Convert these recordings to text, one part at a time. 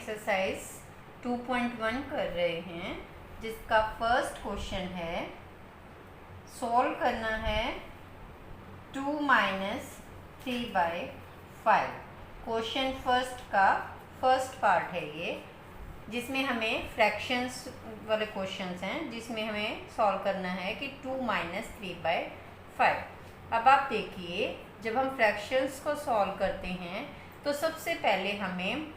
Exercise 2.1 कर रहे हैं, जिसका फर्स्ट क्वेश्चन है सॉल्व करना है 2 माइनस 3/5। क्वेश्चन फर्स्ट का फर्स्ट पार्ट है ये, जिसमें हमें फ्रैक्शंस वाले क्वेश्चंस हैं, जिसमें हमें सॉल्व करना है कि 2 माइनस 3/5। अब आप देखिए, जब हम फ्रैक्शंस को सॉल्व करते हैं तो सबसे पहले हमें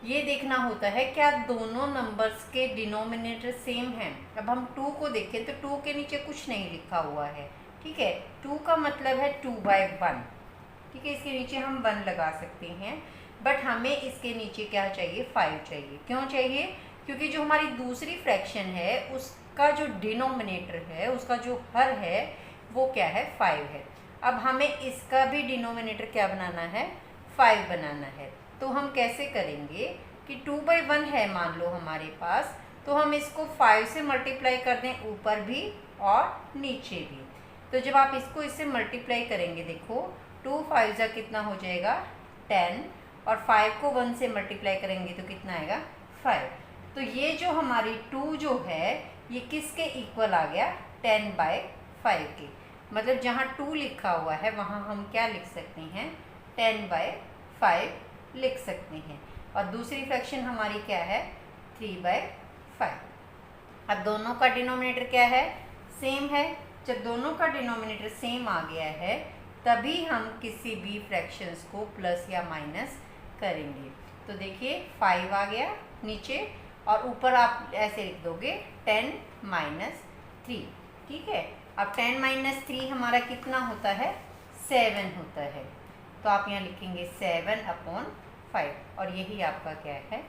ये देखना होता है क्या दोनों नंबर्स के डिनोमिनेटर सेम हैं। अब हम 2 को देखें तो 2 के नीचे कुछ नहीं लिखा हुआ है, ठीक है। 2 का मतलब है 2/1, ठीक है। इसके नीचे हम 1 लगा सकते हैं, बट हमें इसके नीचे क्या चाहिए, 5 चाहिए। क्यों चाहिए? क्योंकि जो हमारी दूसरी फ्रैक्शन है उसका जो डिनोमिनेटर है, उसका जो हर है वो क्या है, 5 है। अब हमें इसका भी डिनोमिनेटर क्या बनाना है, 5 बनाना है। तो हम कैसे करेंगे कि 2/1 है मान लो हमारे पास, तो हम इसको 5 से मल्टीप्लाई कर दें, ऊपर भी और नीचे भी। तो जब आप इसको इससे मल्टीप्लाई करेंगे, देखो 2 5 जा कितना हो जाएगा 10, और 5 को 1 से मल्टीप्लाई करेंगे तो कितना आएगा 5। तो ये जो हमारी 2 जो है ये किसके इक्वल आ गया, 10/5 के। मतलब जहाँ 2 लिखा हुआ है वहाँ हम क्या लिख सकते हैं, 10/5 लिख सकते हैं। और दूसरी फ्रैक्शन हमारी क्या है, 3/5। अब दोनों का डिनोमिनेटर क्या है, सेम है। जब दोनों का डिनोमिनेटर सेम आ गया है तभी हम किसी भी फ्रैक्शंस को प्लस या माइनस करेंगे। तो देखिए 5 आ गया नीचे, और ऊपर आप ऐसे लिख दोगे 10 माइनस 3, ठीक है। अब 10 माइनस 3 हमारा कितना होता है, 7 होता है। तो आप यहाँ लिखेंगे 7/5, और यही आपका क्या है,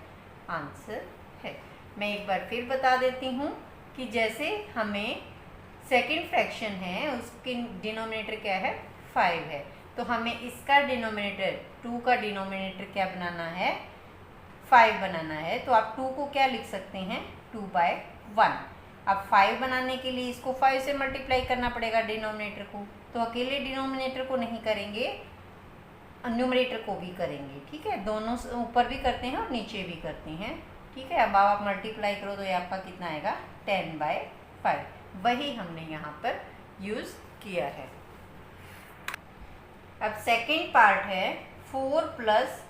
आंसर है। मैं एक बार फिर बता देती हूँ कि जैसे हमें सेकंड फ्रैक्शन है उसके डिनोमिनेटर क्या है, 5 है, तो हमें इसका डिनोमिनेटर 2 का डिनोमिनेटर क्या बनाना है, 5 बनाना है। तो आप 2 को क्या लिख सकते हैं, 2/1। अब 5 बनाने के लिए इसको 5 से मल्टीप्लाई करना पड़ेगा डिनोमिनेटर को, तो अकेले डिनोमिनेटर को नहीं करेंगे, न्यूमरेटर को भी करेंगे, ठीक है। दोनों ऊपर भी करते हैं और नीचे भी करते हैं, ठीक है। अब आप मल्टीप्लाई करो तो ये आपका कितना आएगा, 10/5। वही हमने यहाँ पर यूज़ किया है। अब सेकंड पार्ट है 4 +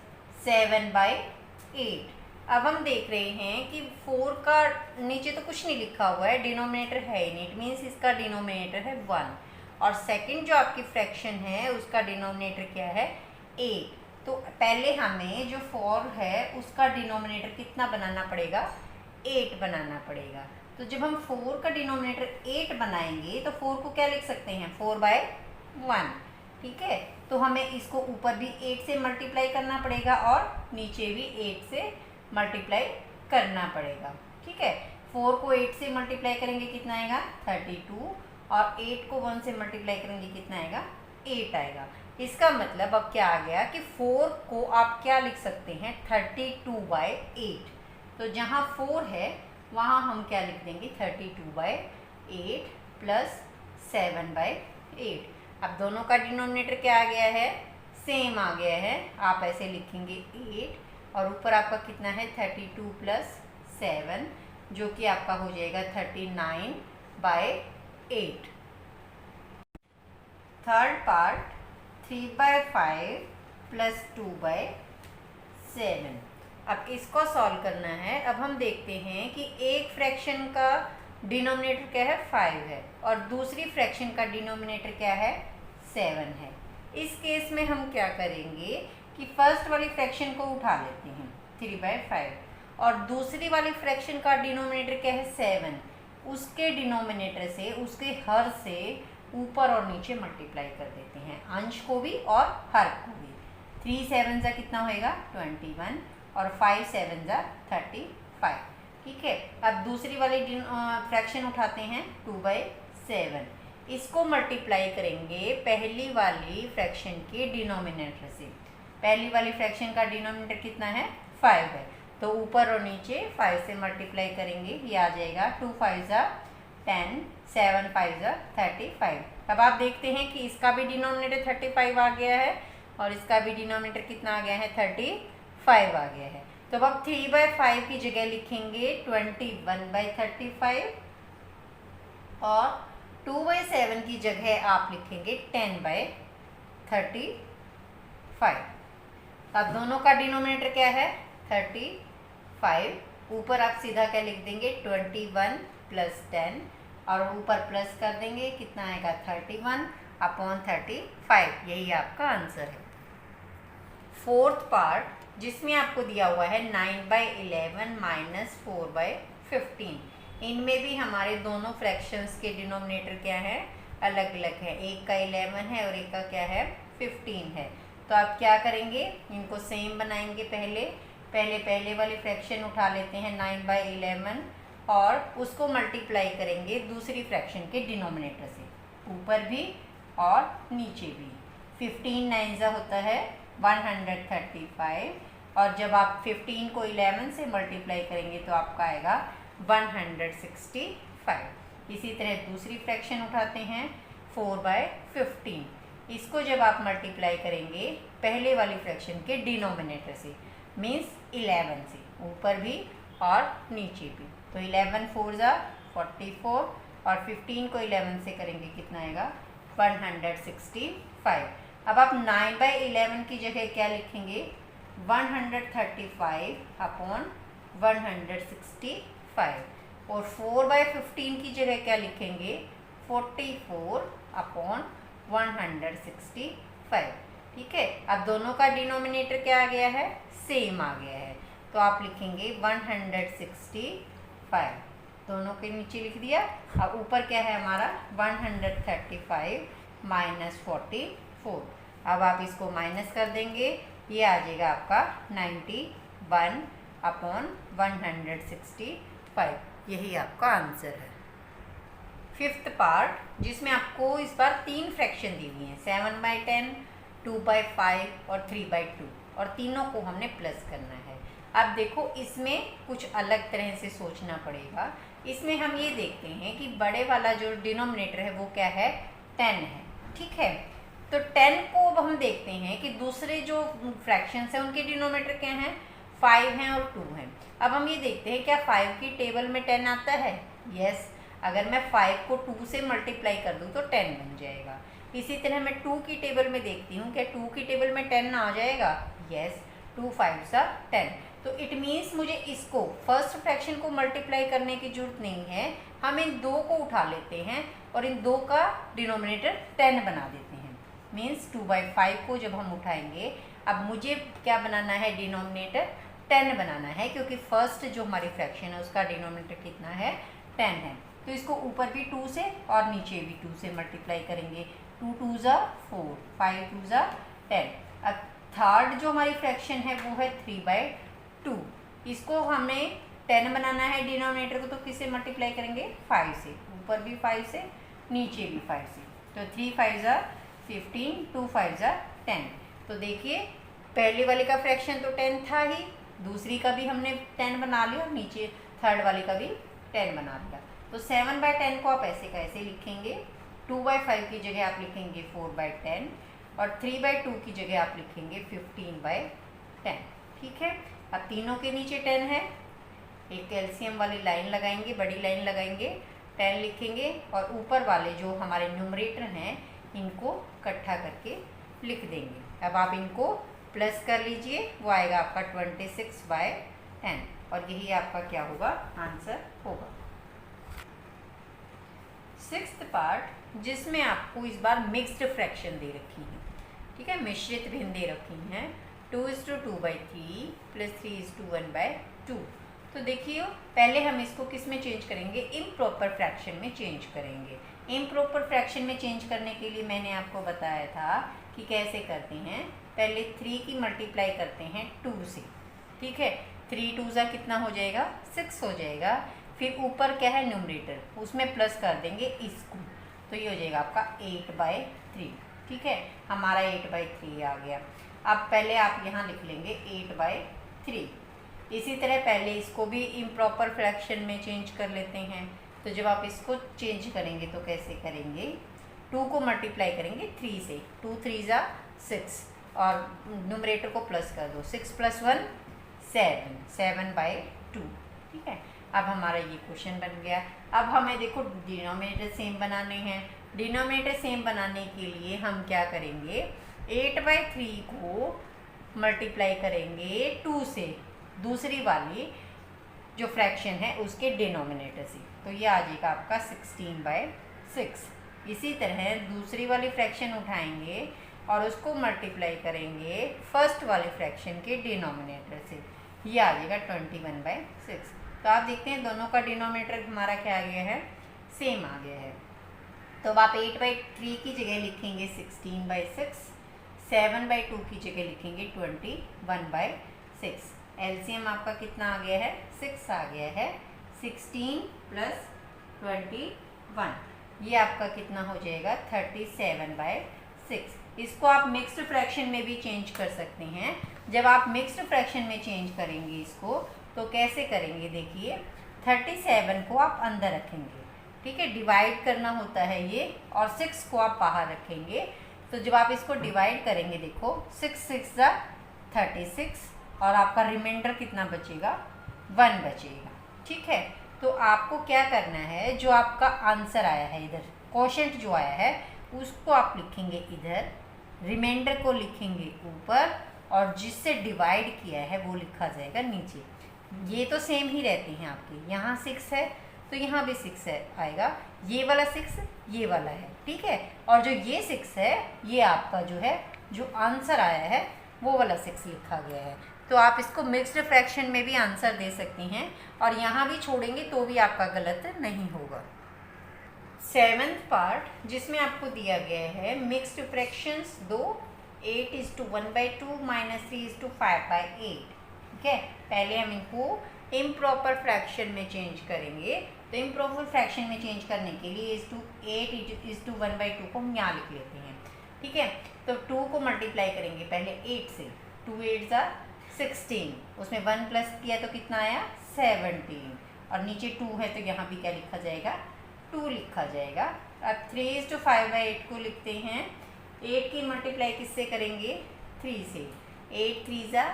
7/8। अब हम देख रहे हैं कि 4 का नीचे तो कुछ नहीं लिखा हुआ है, डिनोमिनेटर है ही नहीं, इट मीन्स इसका डिनोमिनेटर है 1, और सेकंड जो आपकी फ्रैक्शन है उसका डिनोमिनेटर क्या है, 8। तो पहले हमें जो 4 है उसका डिनोमिनेटर कितना बनाना पड़ेगा, 8 बनाना पड़ेगा। तो जब हम 4 का डिनोमिनेटर 8 बनाएंगे तो 4 को क्या लिख सकते हैं, 4/1, ठीक है। तो हमें इसको ऊपर भी 8 से मल्टीप्लाई करना पड़ेगा और नीचे भी 8 से मल्टीप्लाई करना पड़ेगा, ठीक है। 4 को 8 से मल्टीप्लाई करेंगे कितना आएगा, 32, और 8 को 1 से मल्टीप्लाई करेंगे कितना आएगा, 8 आएगा। इसका मतलब अब क्या आ गया कि 4 को आप क्या लिख सकते हैं, 32/8। तो जहाँ 4 है वहाँ हम क्या लिख देंगे, 32/8 + 7/8। अब दोनों का डिनोमिनेटर क्या आ गया है, सेम आ गया है। आप ऐसे लिखेंगे 8, और ऊपर आपका कितना है, 32 + 7, जो कि आपका हो जाएगा 39/8। Third part 3/5 + 2/7। अब इसको सॉल्व करना है। अब हम देखते हैं कि एक फ्रैक्शन का डिनोमिनेटर क्या है, 5 है, और दूसरी फ्रैक्शन का डिनोमिनेटर क्या है, 7 है। इस केस में हम क्या करेंगे कि फर्स्ट वाली फ्रैक्शन को उठा लेते हैं 3/5, और दूसरी वाली फ्रैक्शन का डिनोमिनेटर क्या है, 7, उसके डिनोमिनेटर से, उसके हर से ऊपर और नीचे मल्टीप्लाई कर देते हैं, अंश को भी और हर को भी। 3 7 जा कितना होएगा, 21, और 5 7 जा 35, ठीक है। अब दूसरी वाली फ्रैक्शन उठाते हैं 2/7, इसको मल्टीप्लाई करेंगे पहली वाली फ्रैक्शन के डिनोमिनेटर से। पहली वाली फ्रैक्शन का डिनोमिनेटर कितना है, 5 है, तो ऊपर और नीचे 5 से मल्टीप्लाई करेंगे, ये आ जाएगा 2 5 जा 10, 7 5 जा 35। अब आप देखते हैं कि इसका भी डिनोमिनेटर 35 आ गया है, और इसका भी डिनोमिनेटर कितना आ गया है, 35 आ गया है। तो अब आप 3/5 की जगह लिखेंगे 21/35 और 2/7 की जगह आप लिखेंगे 10/35। अब दोनों का डिनोमिनेटर क्या है 35, ऊपर आप सीधा क्या लिख देंगे 21 + 10 और ऊपर प्लस कर देंगे, कितना आएगा 31/35। यही आपका आंसर है। फोर्थ पार्ट जिसमें आपको दिया हुआ है 9/11 - 4/15। इनमें भी हमारे दोनों फ्रैक्शंस के डिनोमिनेटर क्या है अलग अलग है, एक का 11 है और एक का क्या है 15 है। तो आप क्या करेंगे इनको सेम बनाएंगे। पहले वाली फ्रैक्शन उठा लेते हैं 9/11 और उसको मल्टीप्लाई करेंगे दूसरी फ्रैक्शन के डिनोमिनेटर से, ऊपर भी और नीचे भी। 15 9 होता है 135 और जब आप 15 को 11 से मल्टीप्लाई करेंगे तो आपका आएगा 165। इसी तरह दूसरी फ्रैक्शन उठाते हैं 4/15। इसको जब आप मल्टीप्लाई करेंगे पहले वाली फ्रैक्शन के डिनोमिनेटर से मीन्स 11 से, ऊपर भी और नीचे भी। तो 11 4 44 और 15 को 11 से करेंगे कितना आएगा 165। अब आप 9/11 की जगह क्या लिखेंगे 135/165 और 4/15 की जगह क्या लिखेंगे 44/165। ठीक है। अब दोनों का डिनोमिनेटर क्या आ गया है सेम आ गया है, तो आप लिखेंगे 165, दोनों के नीचे लिख दिया। अब ऊपर क्या है हमारा 135 - 44। अब आप इसको माइनस कर देंगे, ये आ जाएगा आपका 91/165। यही आपका आंसर है। फिफ्थ पार्ट जिसमें आपको इस बार 3 फ्रैक्शन दी हुई हैं 7/10, 2/5 और 3/2 और तीनों को हमने प्लस करना है। अब देखो इसमें कुछ अलग तरह से सोचना पड़ेगा। इसमें हम ये देखते हैं कि बड़े वाला जो डिनोमिनेटर है वो क्या है 10 है। ठीक है, तो 10 को अब हम देखते हैं कि दूसरे जो फ्रैक्शंस हैं उनके डिनोमिनेटर क्या हैं 5 हैं और 2 हैं। अब हम ये देखते हैं क्या 5 की टेबल में 10 आता है। यस, अगर मैं 5 को 2 से मल्टीप्लाई कर दूँ तो 10 बन जाएगा। इसी तरह मैं 2 की टेबल में देखती हूँ क्या 2 की टेबल में 10 आ जाएगा। यस, 2 5 10। तो इट मीन्स मुझे इसको फर्स्ट फ्रैक्शन को मल्टीप्लाई करने की जरूरत नहीं है, हम इन दो को उठा लेते हैं और इन दो का डिनोमिनेटर 10 बना देते हैं। मीन्स 2/5 को जब हम उठाएंगे, अब मुझे क्या बनाना है डिनोमिनेटर 10 बनाना है, क्योंकि फर्स्ट जो हमारी फ्रैक्शन है उसका डिनोमिनेटर कितना है 10 है। तो इसको ऊपर भी 2 से और नीचे भी 2 से मल्टीप्लाई करेंगे। 2 2 4, 5 2 10। अब थर्ड जो हमारी फ्रैक्शन है वो है 3/2। इसको हमें 10 बनाना है डिनोमिनेटर को, तो किससे मल्टीप्लाई करेंगे 5 से, ऊपर भी 5 से नीचे भी 5 से। तो 3 5 15, 2 5 10। तो देखिए पहले वाले का फ्रैक्शन तो 10 था ही, दूसरी का भी हमने 10 बना लिया और नीचे थर्ड वाले का भी 10 बना लिया। तो 7/10 को आप ऐसे का ऐसे लिखेंगे, 2/5 की जगह आप लिखेंगे 4/10 और 3/2 की जगह आप लिखेंगे 15/10। ठीक है, अब तीनों के नीचे 10 है, एक कैल्शियम वाली लाइन लगाएंगे, बड़ी लाइन लगाएंगे, 10 लिखेंगे और ऊपर वाले जो हमारे न्यूमरेटर हैं इनको इकट्ठा करके लिख देंगे। अब आप इनको प्लस कर लीजिए, वो आएगा आपका 26/10 और यही आपका क्या होगा आंसर होगा। सिक्स्थ पार्ट जिसमें आपको इस बार मिक्स्ड फ्रैक्शन दे रखी है। ठीक है, मिश्रित भिन्न दे रखी हैं 2:2/3 + 3:1/2। तो देखिए पहले हम इसको किस में चेंज करेंगे इम्प्रॉपर फ्रैक्शन में चेंज करेंगे। इम्प्रॉपर फ्रैक्शन में चेंज करने के लिए मैंने आपको बताया था कि कैसे करते हैं। पहले 3 की मल्टीप्लाई करते हैं 2 से। ठीक है, 3 2 कितना हो जाएगा 6 हो जाएगा। फिर ऊपर क्या है न्यूमरेटर, उसमें प्लस कर देंगे इसको, तो ये हो जाएगा आपका 8/3। ठीक है, हमारा 8/3 आ गया। अब पहले आप यहाँ लिख लेंगे 8/3। इसी तरह पहले इसको भी इम्प्रॉपर फ्रैक्शन में चेंज कर लेते हैं। तो जब आप इसको चेंज करेंगे तो कैसे करेंगे, 2 को मल्टीप्लाई करेंगे 3 से, 2 3 6 और न्यूमरेटर को प्लस कर दो, 6 + 1 7/2। ठीक है, अब हमारा ये क्वेश्चन बन गया। अब हमें देखो डिनोमिनेटर सेम बनाने हैं। डिनोमिनेटर सेम बनाने के लिए हम क्या करेंगे, 8/3 को मल्टीप्लाई करेंगे 2 से, दूसरी वाली जो फ्रैक्शन है उसके डिनोमिनेटर से, तो ये आ जाएगा आपका 16/6। इसी तरह दूसरी वाली फ्रैक्शन उठाएंगे और उसको मल्टीप्लाई करेंगे फर्स्ट वाली फ्रैक्शन के डिनोमिनेटर से, ये आ जाएगा 21/6। तो आप देखते हैं दोनों का डिनोमिनेटर हमारा क्या आ गया है, सेम आ गया है। तो अब आप 8/3 की जगह लिखेंगे 16/6, 7/2 की जगह लिखेंगे 21/6। एलसीएम आपका कितना आ गया है, 6 आ गया है। 16 + 21, ये आपका कितना हो जाएगा, 37/6। इसको आप मिक्स्ड फ्रैक्शन में भी चेंज कर सकते हैं। जब आप मिक्स्ड फ्रैक्शन में चेंज करेंगे इसको तो कैसे करेंगे, देखिए 37 को आप अंदर रखेंगे, ठीक है, डिवाइड करना होता है ये, और 6 को आप बाहर रखेंगे। तो जब आप इसको डिवाइड करेंगे, देखो 6 × 36 और आपका रिमाइंडर कितना बचेगा, 1 बचेगा। ठीक है, तो आपको क्या करना है, जो आपका आंसर आया है इधर, क्वोशंट जो आया है उसको आप लिखेंगे इधर, रिमाइंडर को लिखेंगे ऊपर, और जिससे डिवाइड किया है वो लिखा जाएगा नीचे। ये तो सेम ही रहते हैं आपके, यहाँ 6 है तो यहाँ भी 6 है आएगा, ये वाला 6 ये वाला है, ठीक है, और जो ये 6 है ये आपका जो है, जो आंसर आया है वो वाला 6 लिखा गया है। तो आप इसको मिक्स्ड फ्रैक्शन में भी आंसर दे सकती हैं, और यहाँ भी छोड़ेंगे तो भी आपका गलत नहीं होगा। 7th पार्ट जिसमें आपको दिया गया है मिक्स्ड फ्रैक्शंस 2, 8:1/2 - 3:5/8। ठीक है, पहले हम इनको इम्प्रॉपर फ्रैक्शन में चेंज करेंगे। तो इम्प्रॉपर फ्रैक्शन में चेंज करने के लिए 8:1/2 को हम यहाँ लिख लेते हैं। ठीक है, तो 2 को मल्टीप्लाई करेंगे पहले 8 से, 2 8 16, उसमें 1 प्लस किया तो कितना आया, 17, और नीचे 2 है तो यहाँ भी क्या लिखा जाएगा, 2 लिखा जाएगा। अब 3:5/8 को लिखते हैं, 8 की मल्टीप्लाई किससे करेंगे, 3 से, 8 3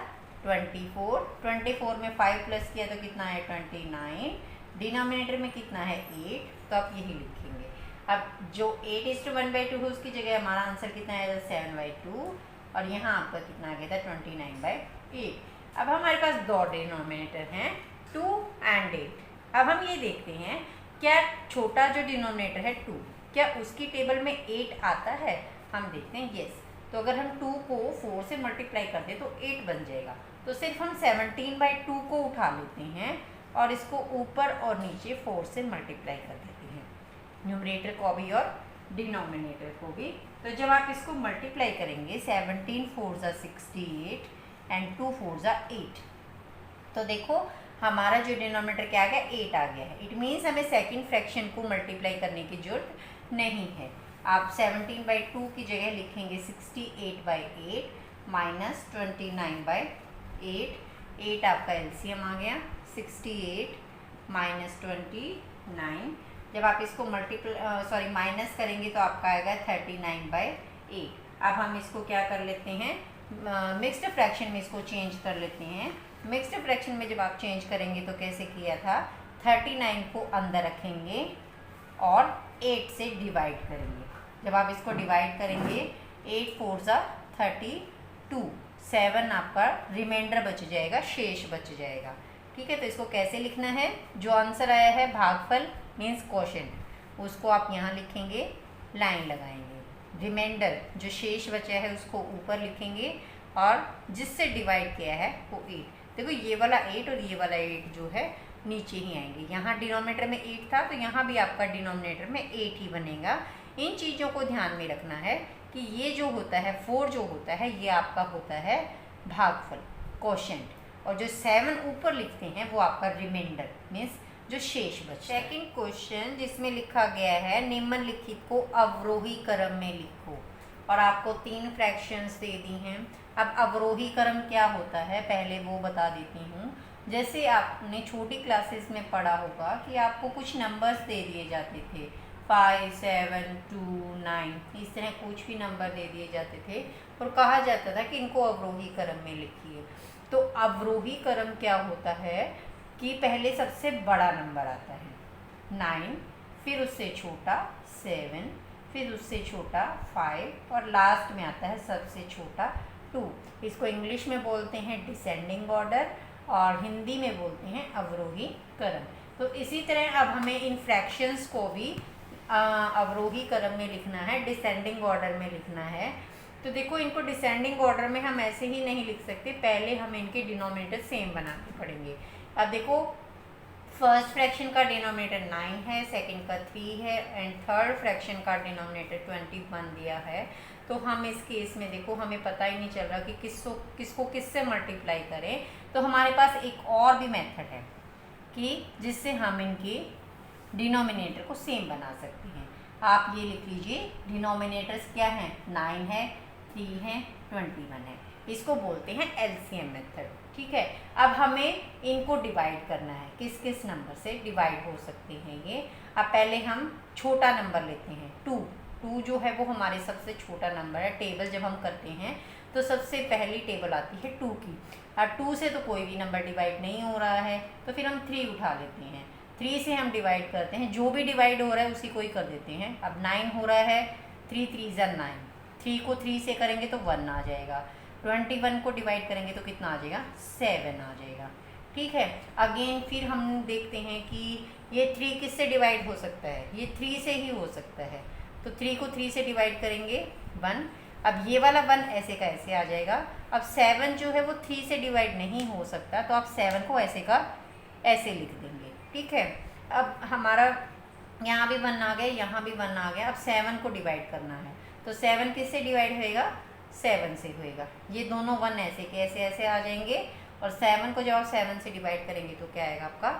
24, 24 में 5 प्लस किया तो कितना है 29, डिनोमिनेटर में कितना है 8, तो आप यही लिखेंगे। अब जो 8:1/2 है उसकी जगह हमारा आंसर कितना आएगा, 7/2, और यहाँ आपका कितना आ गया था 29/8। अब हमारे पास दो डिनोमिनेटर हैं 2 और 8। अब हम ये देखते हैं क्या छोटा जो डिनोमिनेटर है 2, क्या उसकी टेबल में 8 आता है, हम देखते हैं यस। तो अगर हम 2 को 4 से मल्टीप्लाई कर दें तो 8 बन जाएगा। तो सिर्फ हम 17/2 को उठा लेते हैं और इसको ऊपर और नीचे 4 से मल्टीप्लाई कर देते हैं, न्यूमरेटर को भी और डिनोमिनेटर को भी। तो जब आप इसको मल्टीप्लाई करेंगे 17 4 68 एंड 2 4 8, तो देखो हमारा जो डिनोमिनेटर क्या आ गया, 8 आ गया है। इट मीन्स हमें सेकंड फ्रैक्शन को मल्टीप्लाई करने की जरूरत नहीं है। आप 17/2 की जगह लिखेंगे 68/8 माइनस 29/8। 8 आपका एलसीएम आ गया, 68 माइनस 29। जब आप इसको माइनस करेंगे तो आपका आएगा 39/8। अब हम इसको क्या कर लेते हैं, मिक्स्ड फ्रैक्शन में इसको चेंज कर लेते हैं। मिक्स्ड फ्रैक्शन में जब आप चेंज करेंगे तो कैसे किया था, 39 को अंदर रखेंगे और 8 से डिवाइड करेंगे। जब आप इसको डिवाइड करेंगे 8 4 32, 7 आपका रिमाइंडर बच जाएगा, शेष बच जाएगा। ठीक है, तो इसको कैसे लिखना है, जो आंसर आया है भागफल मीन्स क्वोशंट, उसको आप यहाँ लिखेंगे, लाइन लगाएंगे, रिमाइंडर जो शेष बचा है उसको ऊपर लिखेंगे, और जिससे डिवाइड किया है वो 8। देखो ये वाला 8 और ये वाला 8 जो है नीचे ही आएंगे। यहाँ डिनोमिनेटर में 8 था तो यहाँ भी आपका डिनोमिनेटर में 8 ही बनेगा। इन चीज़ों को ध्यान में रखना है कि ये जो होता है 4 जो होता है ये आपका होता है भागफल, क्वोशंट, और जो 7 ऊपर लिखते हैं वो आपका रिमाइंडर मीन्स जो शेष बचा। सेकंड क्वेश्चन जिसमें लिखा गया है निम्नलिखित को अवरोही क्रम में लिखो, और आपको 3 फ्रैक्शंस दे दी हैं। अब अवरोही क्रम क्या होता है पहले वो बता देती हूँ। जैसे आपने छोटी क्लासेस में पढ़ा होगा कि आपको कुछ नंबर्स दे दिए जाते थे, 5, 7, 2, 9 इस तरह कुछ भी नंबर दे दिए जाते थे और कहा जाता था कि इनको अवरोही क्रम में लिखिए। तो अवरोही क्रम क्या होता है कि पहले सबसे बड़ा नंबर आता है 9, फिर उससे छोटा 7, फिर उससे छोटा 5 और लास्ट में आता है सबसे छोटा 2। इसको इंग्लिश में बोलते हैं डिसेंडिंग ऑर्डर और हिंदी में बोलते हैं अवरोही क्रम। तो इसी तरह अब हमें इन फ्रैक्शंस को भी अवरोही क्रम में लिखना है, डिसेंडिंग ऑर्डर में लिखना है। तो देखो इनको डिसेंडिंग ऑर्डर में हम ऐसे ही नहीं लिख सकते, पहले हम इनके डिनोमिनेटर सेम बनाने पड़ेंगे। अब देखो फर्स्ट फ्रैक्शन का डिनोमिनेटर 9 है, सेकंड का 3 है एंड थर्ड फ्रैक्शन का डिनोमिनेटर 21 दिया है। तो हम इस केस में देखो हमें पता ही नहीं चल रहा कि किसको किससे मल्टीप्लाई करें। तो हमारे पास एक और भी मेथड है कि जिससे हम इनकी डिनोमिनेटर को सेम बना सकते हैं। आप ये लिख लीजिए, डिनोमिनेटर्स क्या हैं, 9 है, 3 है, 21 है। इसको बोलते हैं एलसीएम मेथड। ठीक है, अब हमें इनको डिवाइड करना है, किस किस नंबर से डिवाइड हो सकते हैं ये। अब पहले हम छोटा नंबर लेते हैं 2 जो है वो हमारे सबसे छोटा नंबर है। टेबल जब हम करते हैं तो सबसे पहली टेबल आती है 2 की। अब 2 से तो कोई भी नंबर डिवाइड नहीं हो रहा है तो फिर हम 3 उठा लेते हैं। 3 से हम डिवाइड करते हैं, जो भी डिवाइड हो रहा है उसी को ही कर देते हैं। अब 9 हो रहा है, 3 3 9, 3 को 3 से करेंगे तो 1 आ जाएगा। 21 को डिवाइड करेंगे तो कितना आ जाएगा, 7 आ जाएगा। ठीक है, अगेन फिर हम देखते हैं कि ये 3 किससे डिवाइड हो सकता है, ये 3 से ही हो सकता है। तो 3 को 3 से डिवाइड करेंगे 1। अब ये वाला 1 ऐसे का ऐसे आ जाएगा। अब 7 जो है वो 3 से डिवाइड नहीं हो सकता, तो आप 7 को ऐसे का ऐसे लिख देंगे। ठीक है, अब हमारा यहाँ भी 1 आ गया, यहाँ भी 1 आ गया। अब 7 को डिवाइड करना है तो 7 किससे डिवाइड होएगा, 7 से होएगा। ये दोनों 1 ऐसे के ऐसे ऐसे आ जाएंगे और 7 को जब आप 7 से डिवाइड करेंगे तो क्या आएगा, आपका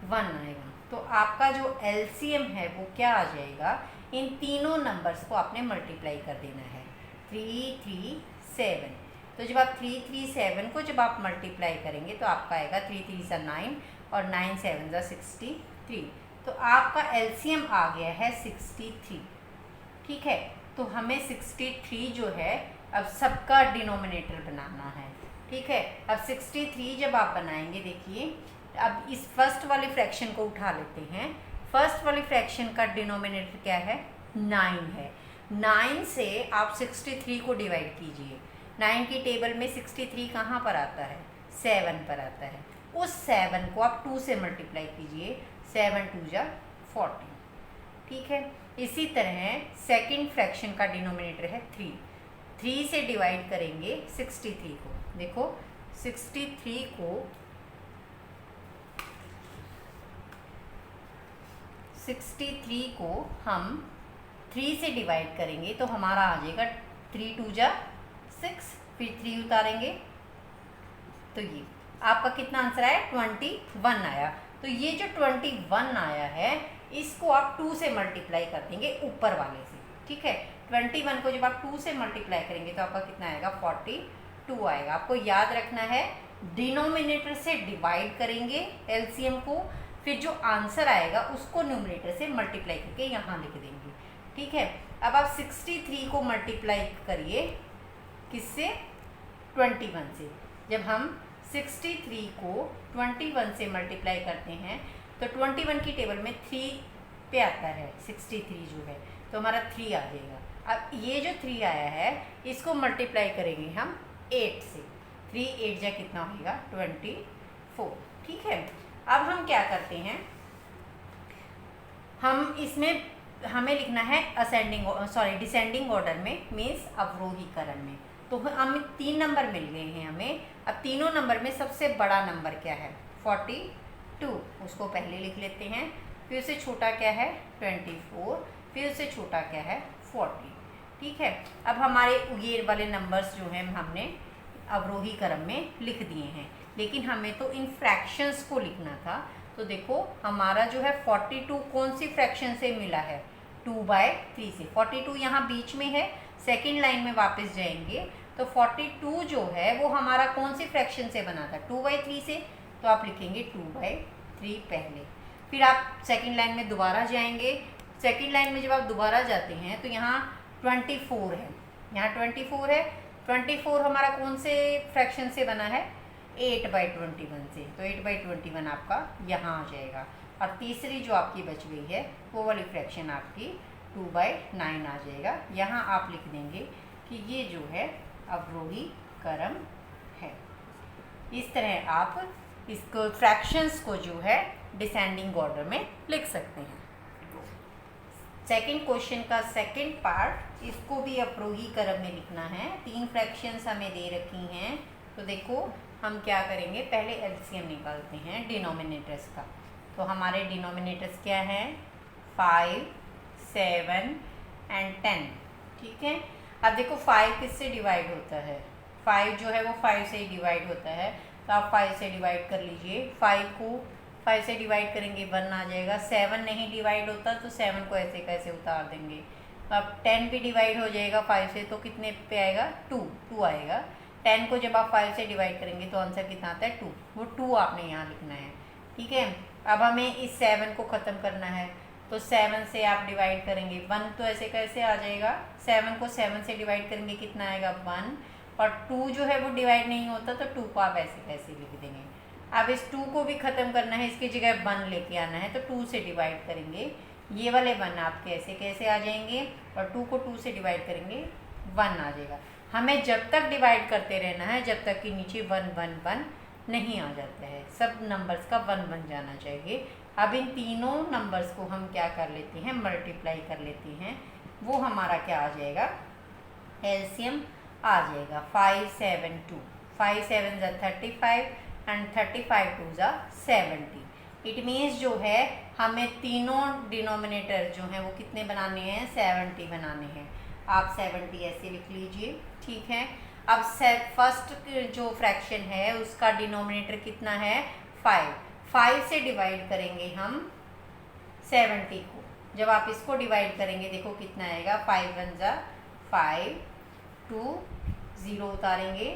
1 आएगा। तो आपका जो एलसीएम है वो क्या आ जाएगा, इन तीनों नंबर्स को आपने मल्टीप्लाई कर देना है, 3 3 7। तो जब आप 3 3 7 को जब आप मल्टीप्लाई करेंगे तो आपका आएगा 3 3 9 और 9 7 63। तो आपका एलसीएम आ गया है 63। ठीक है, तो हमें 63 जो है अब सबका डिनोमिनेटर बनाना है। ठीक है, अब 63 जब आप बनाएंगे, देखिए अब इस फर्स्ट वाले फ्रैक्शन को उठा लेते हैं। फर्स्ट वाली फ्रैक्शन का डिनोमिनेटर क्या है, 9 है। 9 से आप 63 को डिवाइड कीजिए। 9 की टेबल में 63 कहाँ पर आता है, 7 पर आता है। उस 7 को आप 2 से मल्टीप्लाई कीजिए, 7 2 जा 40। ठीक है, इसी तरह सेकंड फ्रैक्शन का डिनोमिनेटर है 3 से डिवाइड करेंगे 63 को। देखो 63 को हम 3 से डिवाइड करेंगे तो हमारा आ जाएगा 3 2 जा 6, फिर 3 उतारेंगे तो ये आपका कितना आंसर आया, 21 आया। तो ये जो 21 आया है इसको आप 2 से मल्टीप्लाई कर देंगे ऊपर वाले से। ठीक है, 21 को जब आप 2 से मल्टीप्लाई करेंगे तो आपका कितना आएगा, 42 आएगा। आपको याद रखना है डिनोमिनेटर से डिवाइड करेंगे एलसीएम को, फिर जो आंसर आएगा उसको न्यूमरेटर से मल्टीप्लाई करके यहाँ लिख देंगे। ठीक है, अब आप 63 को मल्टीप्लाई करिए किससे, 21 से। जब हम 63 को 21 से मल्टीप्लाई करते हैं तो 21 की टेबल में 3 पे आता है 63 जो है, तो हमारा 3 आ जाएगा। अब ये जो 3 आया है इसको मल्टीप्लाई करेंगे हम 8 से। 3 8 जा कितना होगा, 24। ठीक है, अब हम क्या करते हैं, हम इसमें हमें लिखना है डिसेंडिंग ऑर्डर में, मीन्स अवरोही क्रम में। तो हमें 3 नंबर मिल गए हैं हमें। अब तीनों नंबर में सबसे बड़ा नंबर क्या है, 42, उसको पहले लिख लेते हैं। फिर उससे छोटा क्या है, 24, फिर उससे छोटा क्या है, 40। ठीक है, अब हमारे ये वाले नंबर्स जो हैं हमने अवरोही क्रम में लिख दिए हैं, लेकिन हमें तो इन फ्रैक्शंस को लिखना था। तो देखो हमारा जो है 42 कौन सी फ्रैक्शन से मिला है, 2/3 से। 42 यहाँ बीच में है, सेकंड लाइन में वापस जाएंगे तो 42 जो है वो हमारा कौन सी फ्रैक्शन से बना था, 2/3 से। तो आप लिखेंगे 2/3 पहले, फिर आप सेकंड लाइन में दोबारा जाएंगे सेकेंड लाइन में जब आप दोबारा जाते हैं तो यहाँ 24 है, यहाँ 24 है। 24 हमारा कौन से फ्रैक्शन से बना है? 8/21 से। तो 8/21 आपका यहाँ आ जाएगा। और तीसरी जो आपकी बच गई है वो वाली फ्रैक्शन आपकी 2/9 आ जाएगा। यहाँ आप लिख देंगे कि ये जो है अवरोही क्रम है। इस तरह आप इसको फ्रैक्शंस को जो है डिसेंडिंग ऑर्डर में लिख सकते हैं। सेकंड क्वेश्चन का सेकंड पार्ट, इसको भी अवरोही क्रम में लिखना है। 3 फ्रैक्शंस हमें दे रखी हैं। तो देखो हम क्या करेंगे, पहले एलसीएम निकालते हैं डिनोमिनेटर्स का। तो हमारे डिनोमिनेटर्स क्या हैं? 5, 7 एंड 10। ठीक है। अब देखो 5 किससे डिवाइड होता है? 5 जो है वो 5 से ही डिवाइड होता है। तो आप 5 से डिवाइड कर लीजिए। 5 को 5 से डिवाइड करेंगे 1 आ जाएगा। 7 नहीं डिवाइड होता तो 7 को ऐसे कैसे उतार देंगे। अब 10 भी डिवाइड हो जाएगा 5 से, तो कितने पे आएगा? 2 आएगा। 10 को जब आप 5 से डिवाइड करेंगे तो आंसर कितना आता है? 2। वो 2 आपने यहाँ लिखना है। ठीक है। अब हमें इस 7 को ख़त्म करना है, तो 7 से आप डिवाइड करेंगे 1, तो ऐसे कैसे आ जाएगा? 7 को 7 से डिवाइड करेंगे कितना आएगा? 1। और 2 जो है वो डिवाइड नहीं होता तो 2 को आप ऐसे कैसे लिख देंगे। अब इस 2 को भी ख़त्म करना है, इसकी जगह 1 लेके आना है, तो 2 से डिवाइड करेंगे। ये वाले 1 आप कैसे कैसे आ जाएंगे, और 2 को 2 से डिवाइड करेंगे 1 आ जाएगा। हमें जब तक डिवाइड करते रहना है जब तक कि नीचे 1 1 1 नहीं आ जाता है। सब नंबर्स का 1 बन जाना चाहिए। अब इन तीनों नंबर्स को हम क्या कर लेते हैं? मल्टीप्लाई कर लेते हैं। वो हमारा क्या आ जाएगा? एलसीएम आ जाएगा 5 7 2। 5 7 ज़ा 35 एंड 35 2 ज़ा 70। इट मीन्स जो है हमें तीनों डिनोमिनेटर जो हैं वो कितने बनाने हैं? 70 बनाने हैं। आप 70 ऐसे लिख लीजिए। ठीक है। अब फर्स्ट जो फ्रैक्शन है उसका डिनोमिनेटर कितना है? 5। 5 से डिवाइड करेंगे हम 70 को। जब आप इसको डिवाइड करेंगे देखो कितना आएगा? 5 1 ज़ा 5, 2 0 उतारेंगे,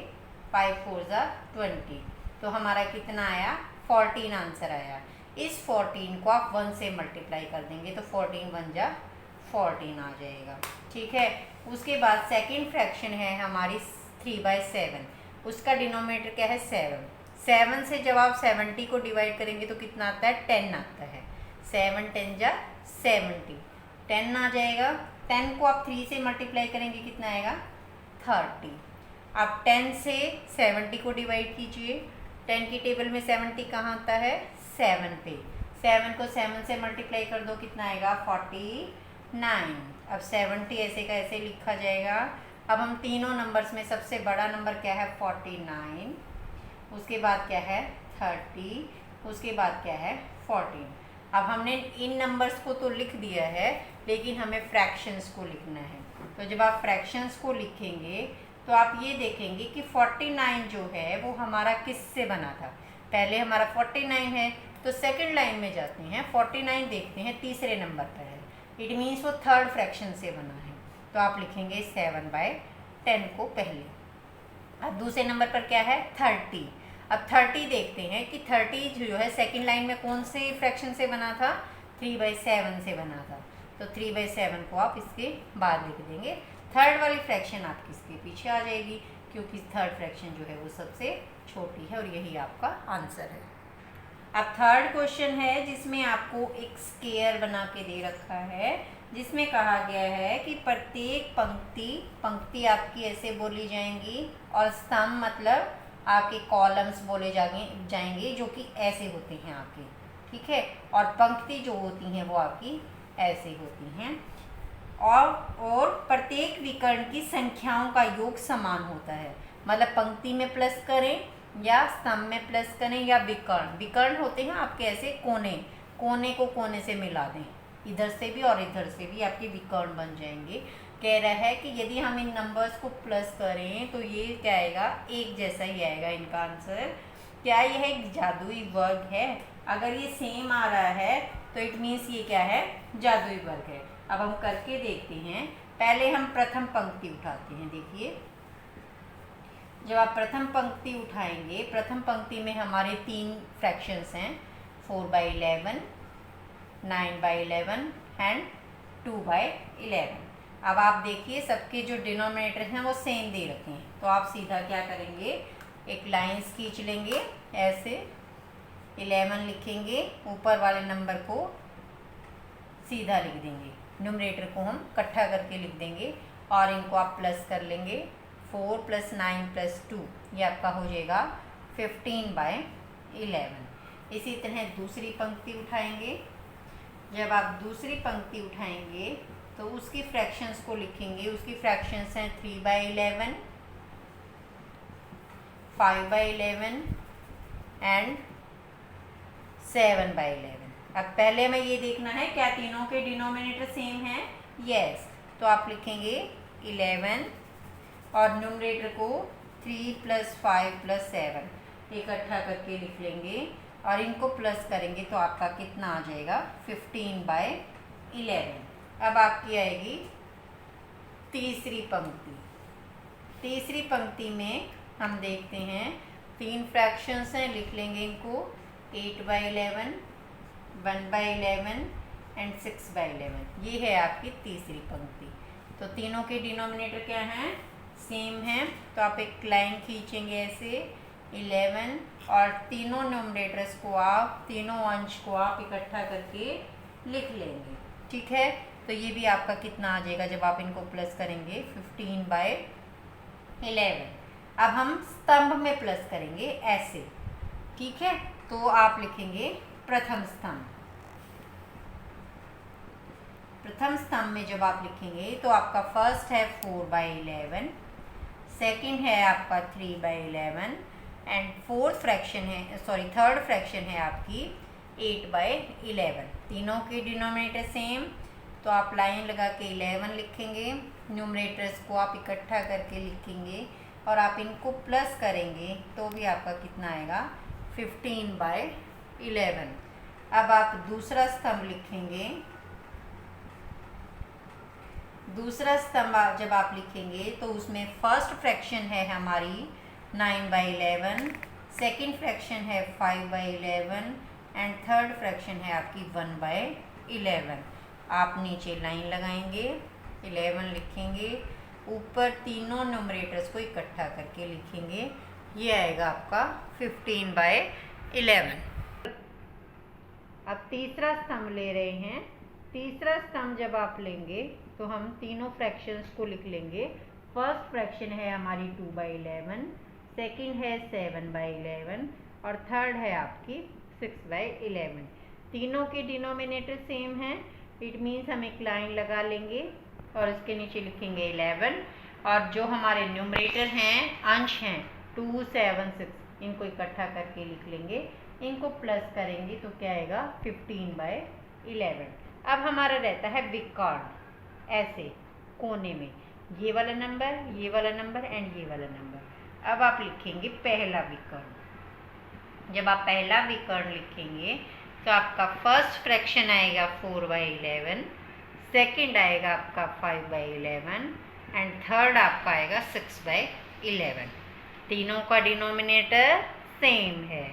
5 4 ज़ा 20। तो हमारा कितना आया? 14 आंसर आया। इस 14 को आप 1 से मल्टीप्लाई कर देंगे तो 14 1 ज़ा 14 आ जाएगा। ठीक है। उसके बाद सेकंड फ्रैक्शन है हमारी 3/7। उसका डिनोमिनेटर क्या है? 7। 7 से जब आप 70 को डिवाइड करेंगे तो कितना आता है? 10 आता है। 7 10 ज़ा 70, 10 आ जाएगा। 10 को आप 3 से मल्टीप्लाई करेंगे कितना आएगा? 30। आप 10 से 70 को डिवाइड कीजिए। 10 की टेबल में 70 कहाँ आता है? 7 पे। 7 को 7 से मल्टीप्लाई कर दो कितना आएगा? 49। अब 70 ऐसे का ऐसे लिखा जाएगा। अब हम तीनों नंबर्स में सबसे बड़ा नंबर क्या है? 49। उसके बाद क्या है? 30। उसके बाद क्या है? 14। अब हमने इन नंबर्स को तो लिख दिया है, लेकिन हमें फ्रैक्शंस को लिखना है। तो जब आप फ्रैक्शंस को लिखेंगे तो आप ये देखेंगे कि 49 जो है वो हमारा किससे बना था? पहले हमारा 49 है तो सेकंड लाइन में जाते हैं, 49 देखते हैं तीसरे नंबर पर है। इट मीन्स वो थर्ड फ्रैक्शन से बना है। तो आप लिखेंगे 7/10 को पहले। अब दूसरे नंबर पर क्या है? 30। अब 30 देखते हैं कि 30 जो है सेकंड लाइन में कौन से फ्रैक्शन से बना था? 3/7 से बना था। तो 3/7 को आप इसके बाद लिख देंगे। थर्ड वाली फ्रैक्शन आपकी इसके पीछे आ जाएगी, क्योंकि थर्ड फ्रैक्शन जो है वो सबसे छोटी है और यही आपका आंसर है। अब थर्ड क्वेश्चन है जिसमें आपको एक स्क्वायर बना के दे रखा है, जिसमें कहा गया है कि प्रत्येक पंक्ति आपकी ऐसे बोली जाएंगी और स्तंभ मतलब आपके कॉलम्स बोले जाएंगे जो कि ऐसे होते हैं आपके। ठीक है। और पंक्ति जो होती हैं वो आपकी ऐसे होती हैं। और प्रत्येक विकर्ण की संख्याओं का योग समान होता है। मतलब पंक्ति में प्लस करें या स्तंभ में प्लस करें या विकर्ण होते हैं आपके ऐसे कोने को कोने से मिला दें, इधर से भी और इधर से भी आपके विकर्ण बन जाएंगे। कह रहा है कि यदि हम इन नंबर्स को प्लस करें तो ये क्या आएगा? एक जैसा ही आएगा इनका आंसर। क्या यह एक जादुई वर्ग है? अगर ये सेम आ रहा है तो इट मीन्स ये क्या है? जादुई वर्ग है। अब हम करके देखते हैं। पहले हम प्रथम पंक्ति उठाते हैं। देखिए, जब आप प्रथम पंक्ति उठाएंगे, प्रथम पंक्ति में हमारे 3 फ्रैक्शंस हैं, 4/11, 9/11 एंड 2/11। अब आप देखिए सबके जो डिनोमिनेटर हैं वो सेम दे रखे हैं, तो आप सीधा क्या करेंगे, एक लाइंस खींच लेंगे ऐसे, 11 लिखेंगे, ऊपर वाले नंबर को सीधा लिख देंगे, न्यूमरेटर को हम इकट्ठा करके लिख देंगे और इनको आप प्लस कर लेंगे। 4 + 9 + 2 ये आपका हो जाएगा 15/11। इसी तरह दूसरी पंक्ति उठाएंगे। जब आप दूसरी पंक्ति उठाएंगे तो उसकी फ्रैक्शंस को लिखेंगे। उसकी फ्रैक्शंस हैं 3/11, 5/11 एंड 7/11। अब पहले में ये देखना है क्या तीनों के डिनोमिनेटर सेम हैं, यस। तो आप लिखेंगे 11 और न्यूमरेटर को 3 + 5 + 7 इकट्ठा करके लिख लेंगे और इनको प्लस करेंगे तो आपका कितना आ जाएगा 15/11। अब आपकी आएगी तीसरी पंक्ति। तीसरी पंक्ति में हम देखते हैं 3 फ्रैक्शंस हैं, लिख लेंगे इनको 8/11, 1/11 एंड 6/11। ये है आपकी तीसरी पंक्ति। तो तीनों के डिनोमिनेटर क्या हैं, सेम हैं। तो आप एक लाइन खींचेंगे ऐसे 11 और तीनों न्यूमरेटर्स को आप, तीनों अंश को आप इकट्ठा करके लिख लेंगे, ठीक है। तो ये भी आपका कितना आ जाएगा जब आप इनको प्लस करेंगे 15/11। अब हम स्तंभ में प्लस करेंगे ऐसे, ठीक है। तो आप लिखेंगे प्रथम स्तंभ। प्रथम स्तंभ में जब आप लिखेंगे तो आपका फर्स्ट है 4/11, सेकंड है आपका 3/11 एंड थर्ड फ्रैक्शन है आपकी 8/11। तीनों के डिनोमिनेटर सेम, तो आप लाइन लगा के 11 लिखेंगे, न्यूमरेटर्स को आप इकट्ठा करके लिखेंगे और आप इनको प्लस करेंगे तो भी आपका कितना आएगा 15/11। अब आप दूसरा स्तंभ लिखेंगे। दूसरा स्तंभ जब आप लिखेंगे तो उसमें फर्स्ट फ्रैक्शन है हमारी 9/11, सेकंड फ्रैक्शन है 5/11 एंड थर्ड फ्रैक्शन है आपकी 1/11। आप नीचे लाइन लगाएंगे, 11 लिखेंगे, ऊपर तीनों न्यूमरेटर्स को इकट्ठा करके लिखेंगे, ये आएगा आपका 15/11। अब तीसरा स्तंभ ले रहे हैं। तीसरा स्तंभ जब आप लेंगे तो हम तीनों फ्रैक्शंस को लिख लेंगे। फर्स्ट फ्रैक्शन है हमारी 2/11, सेकंड है 7/11 और थर्ड है आपकी 6/11। तीनों के डिनोमिनेटर सेम हैं, इट मीन्स हम एक लाइन लगा लेंगे और इसके नीचे लिखेंगे 11 और जो हमारे न्यूमरेटर हैं, अंश हैं 2, 7, 6, इनको इकट्ठा करके लिख लेंगे, इनको प्लस करेंगे तो क्या आएगा 15/11। अब हमारा रहता है विकर्ण, ऐसे कोने में ये वाला नंबर, ये वाला नंबर एंड ये वाला नंबर। अब आप लिखेंगे पहला विकर्ण। जब आप पहला विकर्ण लिखेंगे तो आपका फर्स्ट फ्रैक्शन आएगा 4/11, सेकंड आएगा आपका 5/11 एंड थर्ड आपका आएगा 6/11। तीनों का डिनोमिनेटर सेम है,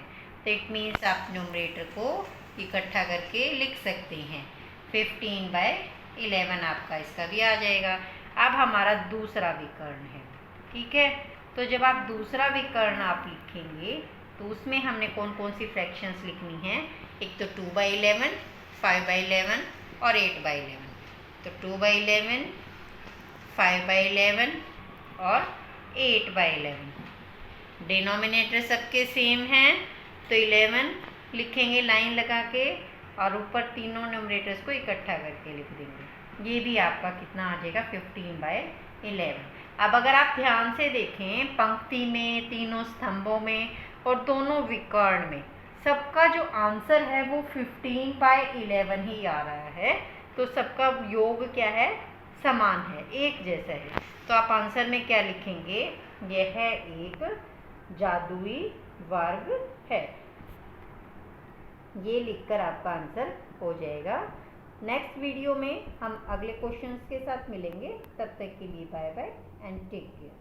तो इट मीन्स आप न्यूमरेटर को इकट्ठा करके लिख सकते हैं। 15/11 आपका इसका भी आ जाएगा। अब हमारा दूसरा विकर्ण है, ठीक है। तो जब आप दूसरा विकर्ण आप लिखेंगे तो उसमें हमने कौन कौन सी फ्रैक्शंस लिखनी है, एक तो 2/11, 5/11 और 8/11। तो 2/11, 5/11 और 8/11। डिनोमिनेटर सबके सेम हैं तो 11 लिखेंगे लाइन लगा के और ऊपर तीनों न्यूमरेटर्स को इकट्ठा करके लिख देंगे, ये भी आपका कितना आ जाएगा 15/11। अब अगर आप ध्यान से देखें पंक्ति में, तीनों स्तंभों में और दोनों विकर्ण में सबका जो आंसर है वो 15/11 ही आ रहा है। तो सबका योग क्या है, समान है, एक जैसा है। तो आप आंसर में क्या लिखेंगे, यह एक जादुई वर्ग है, ये लिखकर आपका आंसर हो जाएगा। नेक्स्ट वीडियो में हम अगले क्वेश्चंस के साथ मिलेंगे, तब तक के लिए bye bye and take care.